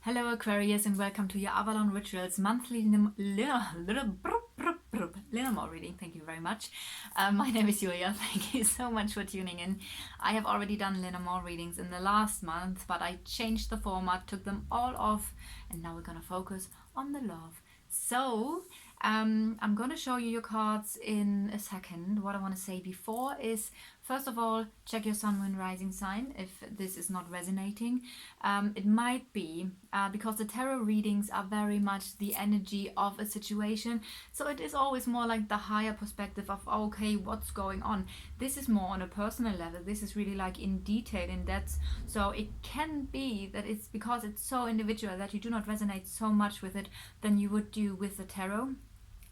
Hello Aquarius and welcome to your Avalon Rituals monthly Lenormand reading. Thank you very much. My name is Julia. Thank you so much for tuning in. I have already done Lenormand readings in the last month, but I changed the format, took them all off, and now we're going to focus on the love. So I'm going to show you your cards in a second. What I want to say before is, first of all, check your sun, moon, rising sign if this is not resonating. It might be because the tarot readings are very much the energy of a situation. So it is always more like the higher perspective of, okay, what's going on? This is more on a personal level. This is really like in detail, in depth. So it can be that it's because it's so individual that you do not resonate so much with it than you would do with the tarot.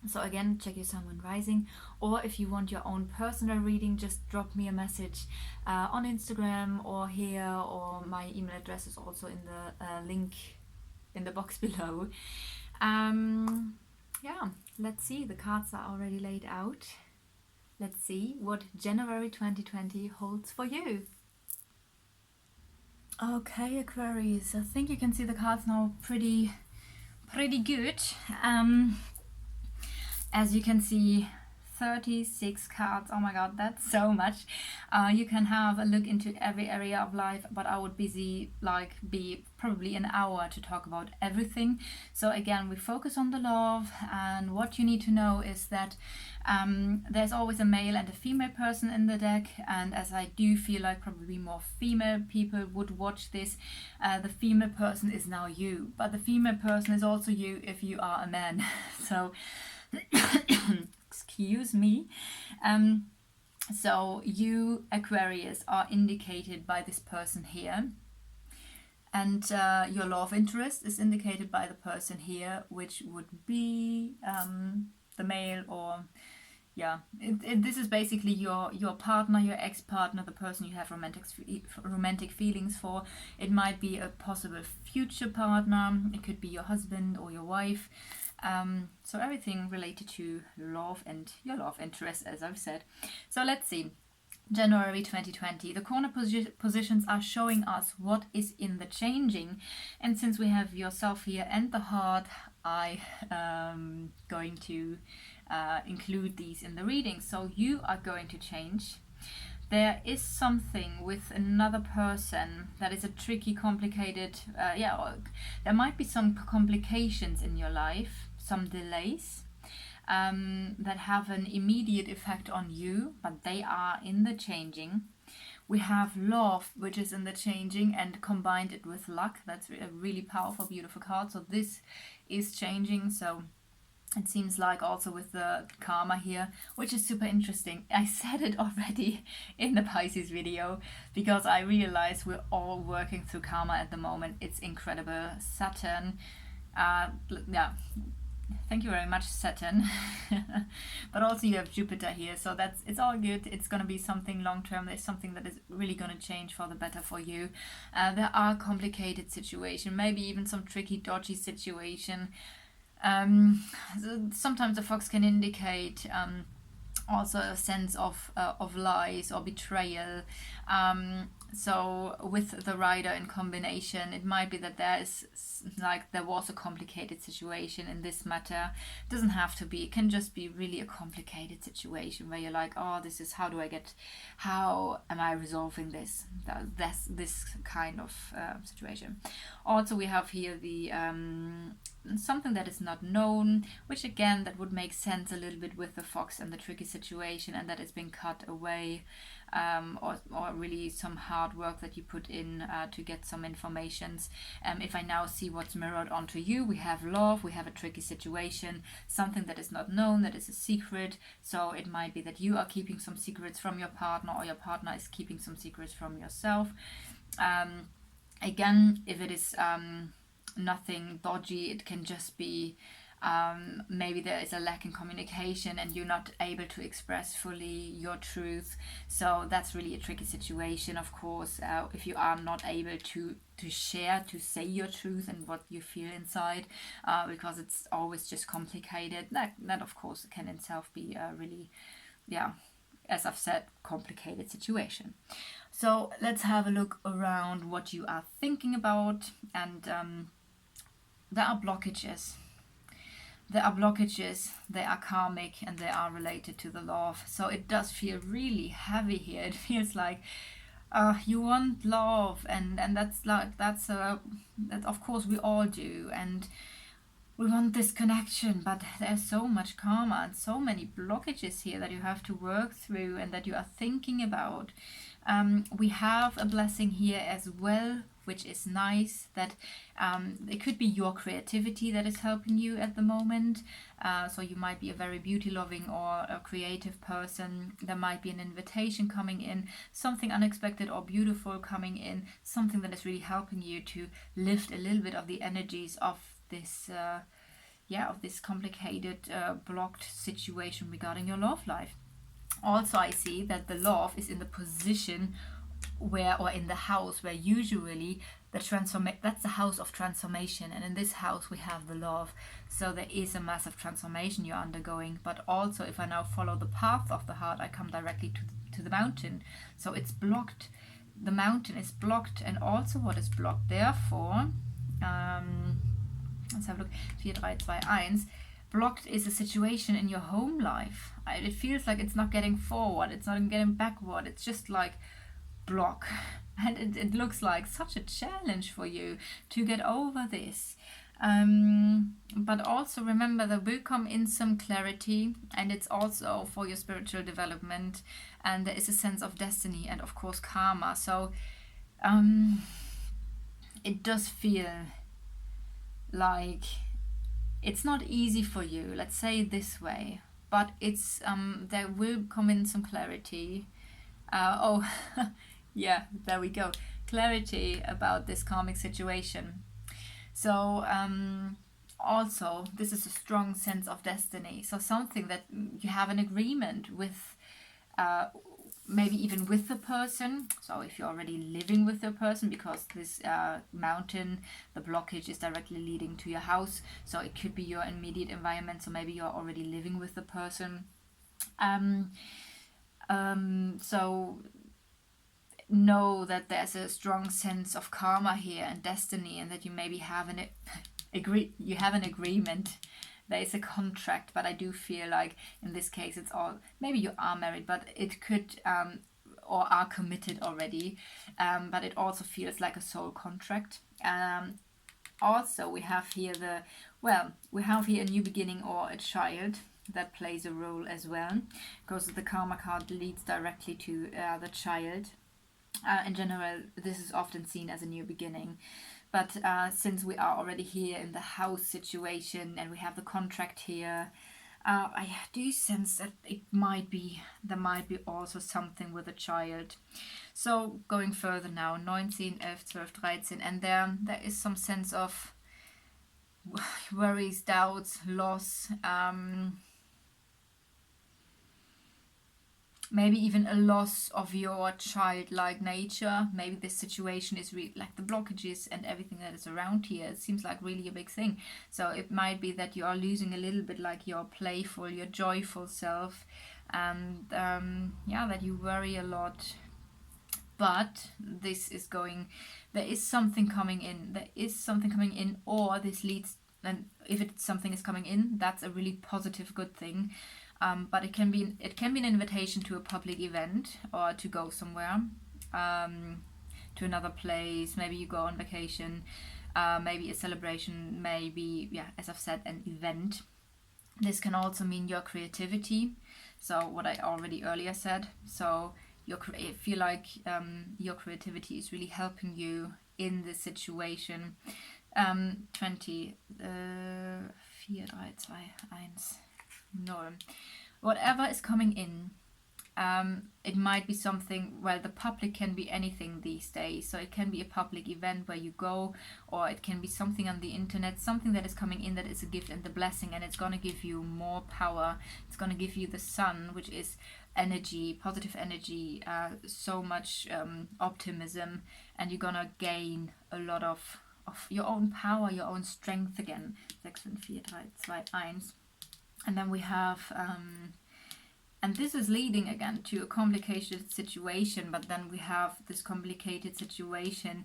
So again, check your sun, moon, rising, or if you want your own personal reading, just drop me a message on Instagram or here, or my email address is also in the link in the box below. Yeah, let's see. The cards are already laid out. Let's see what January 2020 holds for you. Okay, Aquarius, I think you can see the cards now pretty good. As you can see, 36 cards. Oh my god, that's so much. You can have a look into every area of life, but I would be probably an hour to talk about everything. So again, we focus on the love, and what you need to know is that there's always a male and a female person in the deck, and as I do feel like probably more female people would watch this, the female person is now you, but the female person is also you if you are a man. So excuse me. So you, Aquarius, are indicated by this person here, and your love interest is indicated by the person here, which would be the male, or yeah, this is basically your partner, your ex-partner, the person you have romantic feelings for. It might be a possible future partner. It could be your husband or your wife. So everything related to love and your love interest, as I've said. So let's see. January 2020. The corner positions are showing us what is in the changing. And since we have yourself here and the heart, I am going to include these in the reading. So you are going to change. There is something with another person that is a tricky, complicated, there might be some complications in your life, some delays that have an immediate effect on you, but they are in the changing. We have love, which is in the changing, and combined it with luck. That's a really powerful, beautiful card. So this is changing. So it seems like also with the karma here, which is super interesting. I said it already in the Pisces video because I realize we're all working through karma at the moment. It's incredible. Saturn, yeah, thank you very much, Saturn. But also you have Jupiter here, so it's all good. It's going to be something long term. There's something that is really going to change for the better for you. There are complicated situations, maybe even some tricky, dodgy situation. Sometimes the fox can indicate also a sense of lies or betrayal. So with the rider in combination, it might be that there was a complicated situation in this matter. It doesn't have to be. It can just be really a complicated situation where you're like, oh, this is how am I resolving this? That's this kind of situation. Also, we have here the something that is not known, which again, that would make sense a little bit with the fox and the tricky situation, and that it's been cut away, or really some hard work that you put in to get some informations. If I now see what's mirrored onto you, we have love, we have a tricky situation, something that is not known, that is a secret. So it might be that you are keeping some secrets from your partner, or your partner is keeping some secrets from yourself. Again, if it is nothing dodgy, it can just be maybe there is a lack in communication and you're not able to express fully your truth. So that's really a tricky situation, of course, if you are not able to share, to say your truth and what you feel inside, because it's always just complicated. That of course can in itself be a really, as I've said, complicated situation. So let's have a look around what you are thinking about, and there are blockages. There are blockages, they are karmic, and they are related to the love. So it does feel really heavy here. It feels like you want love, and that's that of course we all do, and we want this connection, but there's so much karma and so many blockages here that you have to work through and that you are thinking about. We have a blessing here as well, which is nice, that it could be your creativity that is helping you at the moment. So you might be a very beauty loving or a creative person. There might be an invitation coming in, something unexpected or beautiful coming in, something that is really helping you to lift a little bit of the energies of this of this complicated blocked situation regarding your love life. Also, I see that the love is in the position where, or in the house where usually that's the house of transformation, and in this house we have the love. So there is a massive transformation you're undergoing. But also, if I now follow the path of the heart, I come directly to the mountain. So it's blocked. The mountain is blocked, and also what is blocked. Therefore, let's have a look. 4, 3, 2, 1. Blocked is a situation in your home life. It feels like it's not getting forward, it's not getting backward, it's just like block. And it looks like such a challenge for you to get over this. But also remember, there will come in some clarity, and it's also for your spiritual development, and there is a sense of destiny and of course karma. So it does feel like it's not easy for you, let's say it this way, but it's there will come in some clarity. Yeah, there we go, clarity about this karmic situation. So also this is a strong sense of destiny, so something that you have an agreement with, maybe even with the person. So if you're already living with the person, because this mountain, the blockage is directly leading to your house, so it could be your immediate environment, so maybe you're already living with the person. So know that there's a strong sense of karma here and destiny, and that you maybe have an agreement. There is a contract, but I do feel like in this case it's all, maybe you are married, but it could or are committed already, but it also feels like a soul contract. Also we have here we have here a new beginning or a child that plays a role as well, because the karma card leads directly to the child. In general, this is often seen as a new beginning. But since we are already here in the house situation and we have the contract here, I do sense that there might be also something with a child. So going further now, 19, 11, 12, 13, and there is some sense of worries, doubts, loss, maybe even a loss of your childlike nature. Maybe this situation is really like the blockages and everything that is around here. It seems like really a big thing. So it might be that you are losing a little bit like your playful, your joyful self, and that you worry a lot. But this is there is something coming in, or this leads, and if something is coming in, that's a really positive, good thing. But it can be an invitation to a public event, or to go somewhere, to another place. Maybe you go on vacation, maybe a celebration, maybe, as I've said, an event. This can also mean your creativity, so what I already earlier said. So I feel like your creativity is really helping you in this situation. 20, 4, 3, 2, 1. No. Whatever is coming in, it might be something, the public can be anything these days. So it can be a public event where you go, or it can be something on the internet, something that is coming in that is a gift and the blessing, and it's going to give you more power. It's going to give you the sun, which is energy, positive energy, so much optimism, and you're going to gain a lot of your own power, your own strength again. 6, 4, 3, 2, 1. And then we have, and this is leading again to a complicated situation, but then we have this complicated situation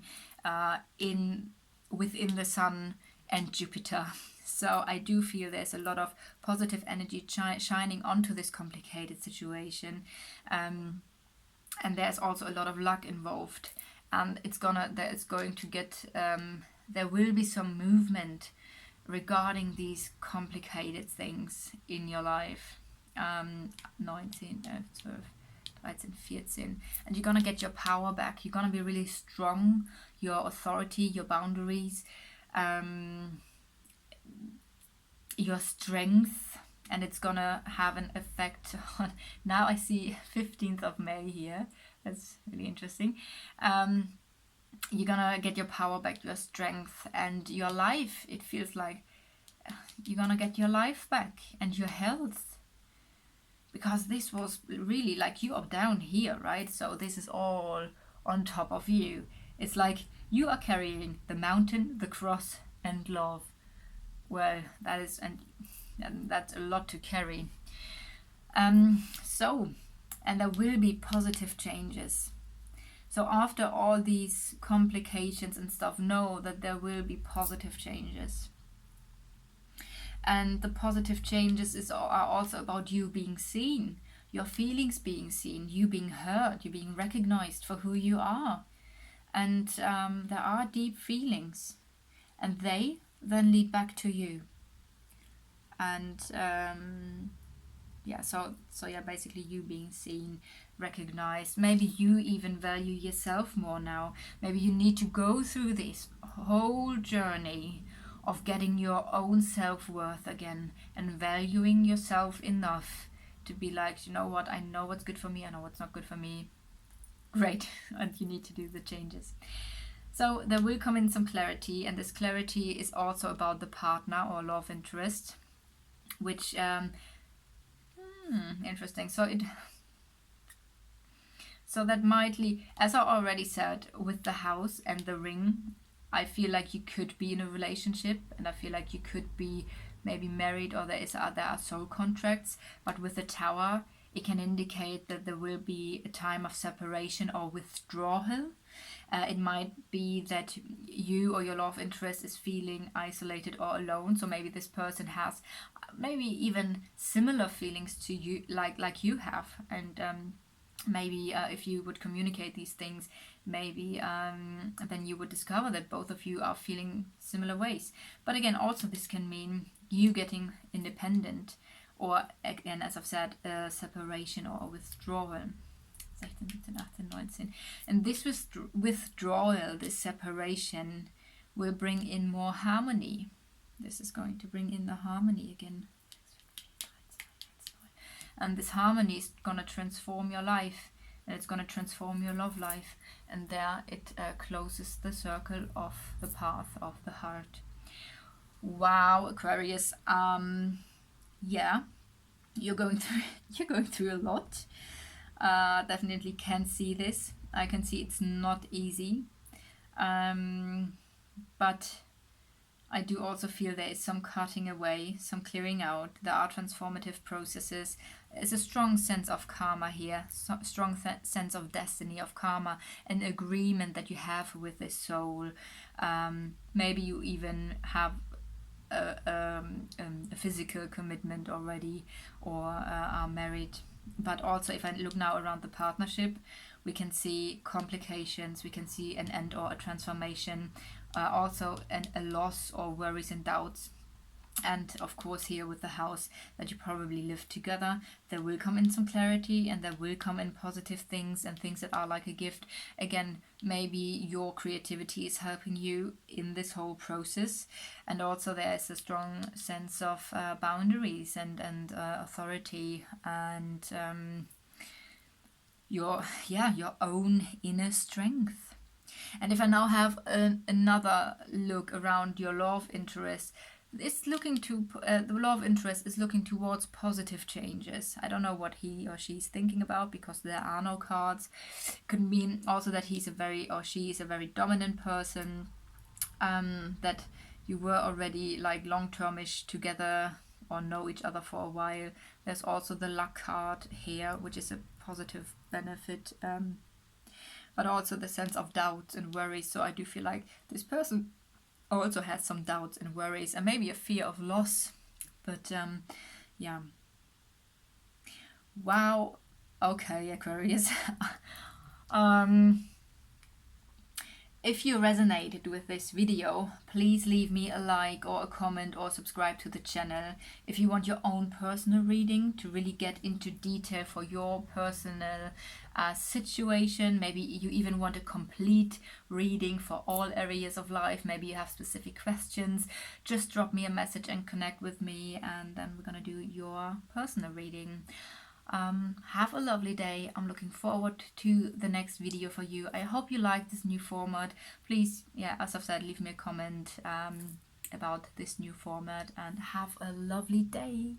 within the sun and Jupiter. So I do feel there's a lot of positive energy shining onto this complicated situation. And there's also a lot of luck involved. And there will be some movement regarding these complicated things in your life. 19, 12, 13, 14. And you're gonna get your power back. You're gonna be really strong, your authority, your boundaries, your strength, and it's gonna have an effect on, now I see 15th of May here, that's really interesting. You're gonna get your power back, your strength, and your life. It feels like you're gonna get your life back and your health, because this was really like you are down here, right? So this is all on top of you. It's like you are carrying the mountain, the cross, and love. Well, that is, and that's a lot to carry. And there will be positive changes. So after all these complications and stuff, know that there will be positive changes. And the positive changes are also about you being seen, your feelings being seen, you being heard, you being recognized for who you are. And there are deep feelings, and they then lead back to you. And basically you being seen, recognized. Maybe you even value yourself more now. Maybe you need to go through this whole journey of getting your own self-worth again and valuing yourself enough to be like, you know what, I know what's good for me, I know what's not good for me. Great. And you need to do the changes. So there will come in some clarity, and this clarity is also about the partner or love interest, which interesting. So that might lead, as I already said, with the house and the ring, I feel like you could be in a relationship, and I feel like you could be maybe married, or there are soul contracts. But with the tower, it can indicate that there will be a time of separation or withdrawal. It might be that you or your love interest is feeling isolated or alone. So maybe this person has maybe even similar feelings to you, like you have. And maybe if you would communicate these things, maybe then you would discover that both of you are feeling similar ways. But again, also this can mean you getting independent, or again, as I've said, separation or withdrawal. 16, 17, 18, 19. And this withdrawal, this separation, will bring in more harmony. This is going to bring in the harmony again. And this harmony is going to transform your life, and it's going to transform your love life. And there it closes the circle of the path of the heart. Wow, Aquarius. Yeah, you're going through a lot. Definitely can see this. I can see it's not easy. But I do also feel there is some cutting away, some clearing out. There are transformative processes. There's a strong sense of karma here, strong sense of destiny, of karma, an agreement that you have with this soul. Maybe you even have a physical commitment already, or are married. But also, if I look now around the partnership, we can see complications, we can see an end or a transformation, also a loss or worries and doubts. And of course, here with the house, that you probably live together, there will come in some clarity, and there will come in positive things and things that are like a gift. Again, maybe your creativity is helping you in this whole process. And also there is a strong sense of boundaries and authority, and your own inner strength. And if I now have another look around your love interest, it's looking to the love interest is looking towards positive changes. I don't know what he or she's thinking about, because there are no cards. Could mean also that she is a very dominant person, that you were already like long-termish together or know each other for a while. There's also the luck card here, which is a positive benefit, but also the sense of doubt and worry. So I do feel like this person also had some doubts and worries and maybe a fear of loss. But yeah. Wow. Okay, Aquarius. If you resonated with this video, please leave me a like or a comment or subscribe to the channel. If you want your own personal reading to really get into detail for your personal situation, maybe you even want a complete reading for all areas of life, maybe you have specific questions, just drop me a message and connect with me, and then we're gonna do your personal reading. Have a lovely day. I'm looking forward to the next video for you. I hope you like this new format. Please, yeah, as I've said, leave me a comment about this new format, and have a lovely day.